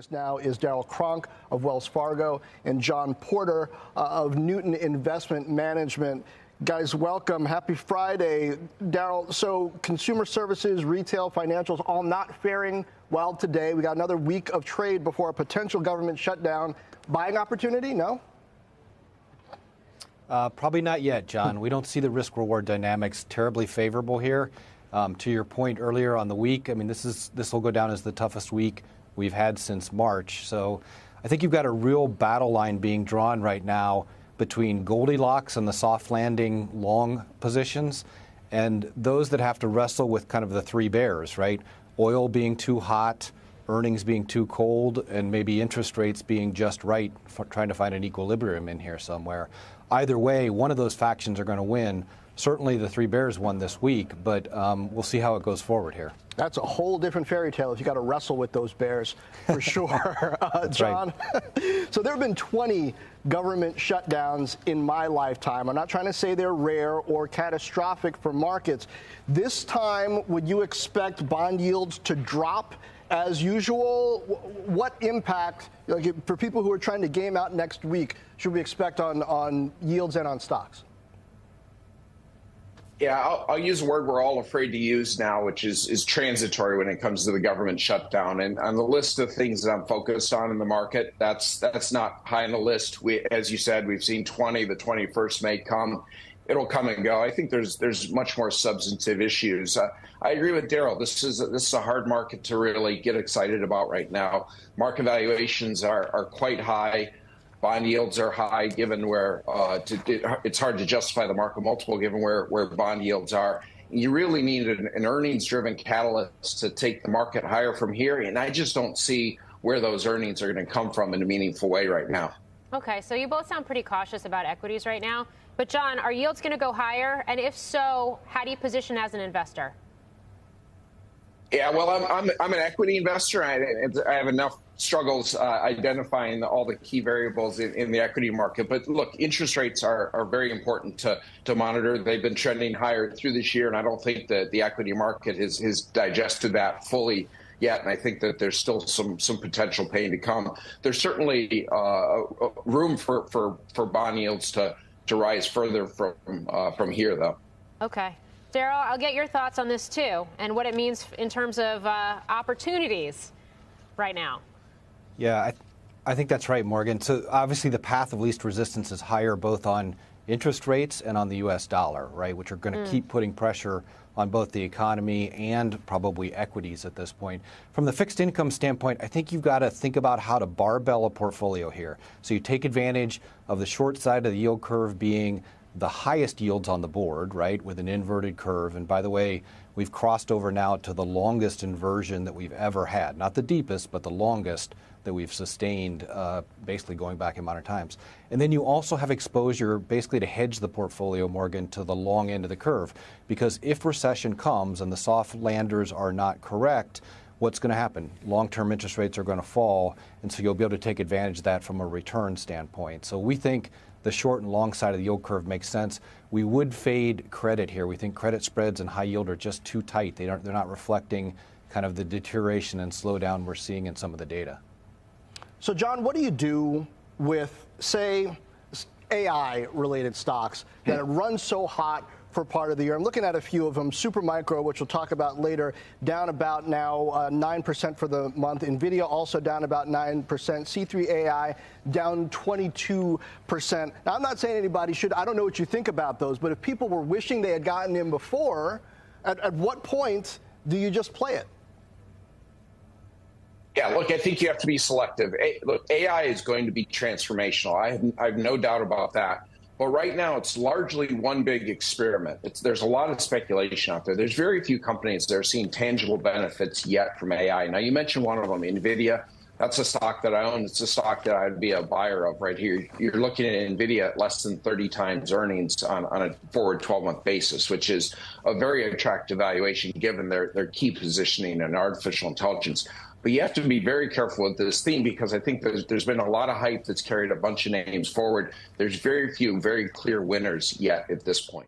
Now is Darrell Cronk of Wells Fargo and John Porter of Newton Investment Management. Guys, welcome. Happy Friday. Darrell, so consumer services, retail, financials, all not faring well today. We got another week of trade before a potential government shutdown. Buying opportunity? No? Probably not yet, John. We don't see the risk-reward dynamics terribly favorable here. To your point earlier on the week, I mean, this will go down as the toughest week we've had since March. So I think you've got a real battle line being drawn right now between Goldilocks and the soft landing long positions and those that have to wrestle with kind of the three bears, right? Oil being too hot, earnings being too cold, and maybe interest rates being just right, for trying to find an equilibrium in here somewhere. Either way, one of those factions are going to win. Certainly the three bears won this week, but we'll see how it goes forward here. That's a whole different fairy tale if you got to wrestle with those bears, for sure. John, right. So there have been 20 government shutdowns in my lifetime. I'm not trying to say they're rare or catastrophic for markets. This time, would you expect bond yields to drop as usual? What impact, like, for people who are trying to game out next week, should we expect on yields and on stocks? Yeah, I'll use a word we're all afraid to use now, which is transitory when it comes to the government shutdown. And on the list of things that I'm focused on in the market, that's not high on the list. As you said, we've seen 20. The 21st may come. It'll come and go. I think there's much more substantive issues. I agree with Darrell. This is a hard market to really get excited about right now. Market valuations are quite high. Bond yields are high, given where it's hard to justify the market multiple given where bond yields are. You really need an earnings-driven catalyst to take the market higher from here, and I just don't see where those earnings are going to come from in a meaningful way right now. Okay, so you both sound pretty cautious about equities right now. But, John, are yields going to go higher? And if so, how do you position as an investor? Yeah, well, I'm an equity investor. I have enough struggles identifying all the key variables in the equity market. But look, interest rates are very important to monitor. They've been trending higher through this year, and I don't think that the equity market has digested that fully yet. And I think that there's still some potential pain to come. There's certainly room for bond yields to rise further from here, though. Okay. Darrell, I'll get your thoughts on this, too, and what it means in terms of opportunities right now. Yeah, I think that's right, Morgan. So obviously the path of least resistance is higher both on interest rates and on the U.S. dollar, right, which are going to keep putting pressure on both the economy and probably equities at this point. From the fixed income standpoint, I think you've got to think about how to barbell a portfolio here. So you take advantage of the short side of the yield curve being the highest yields on the board, right, with an inverted curve. And by the way, we've crossed over now to the longest inversion that we've ever had. Not the deepest, but the longest that we've sustained, basically going back in modern times. And then you also have exposure basically to hedge the portfolio, Morgan, to the long end of the curve. Because if recession comes and the soft landers are not correct, what's going to happen? Long-term interest rates are going to fall, and so you'll be able to take advantage of that from a return standpoint. So we think the short and long side of the yield curve makes sense. We would fade credit here. We think credit spreads and high yield are just too tight. They're not reflecting kind of the deterioration and slowdown we're seeing in some of the data. So, John, what do you do with, say, AI-related stocks that have run so hot for part of the year? I'm looking at a few of them. Supermicro, which we'll talk about later, down about now 9% for the month. NVIDIA also down about 9%. C3 AI down 22%. Now, I'm not saying anybody should. I don't know what you think about those. But if people were wishing they had gotten in before, at what point do you just play it? Yeah, look, I think you have to be selective. Look, AI is going to be transformational. I have no doubt about that. But right now, it's largely one big experiment. There's a lot of speculation out there. There's very few companies that are seeing tangible benefits yet from AI. Now, you mentioned one of them, NVIDIA. That's a stock that I own. It's a stock that I'd be a buyer of right here. You're looking at NVIDIA at less than 30 times earnings on a forward 12-month basis, which is a very attractive valuation given their key positioning in artificial intelligence. But you have to be very careful with this theme because I think there's been a lot of hype that's carried a bunch of names forward. There's very few very clear winners yet at this point.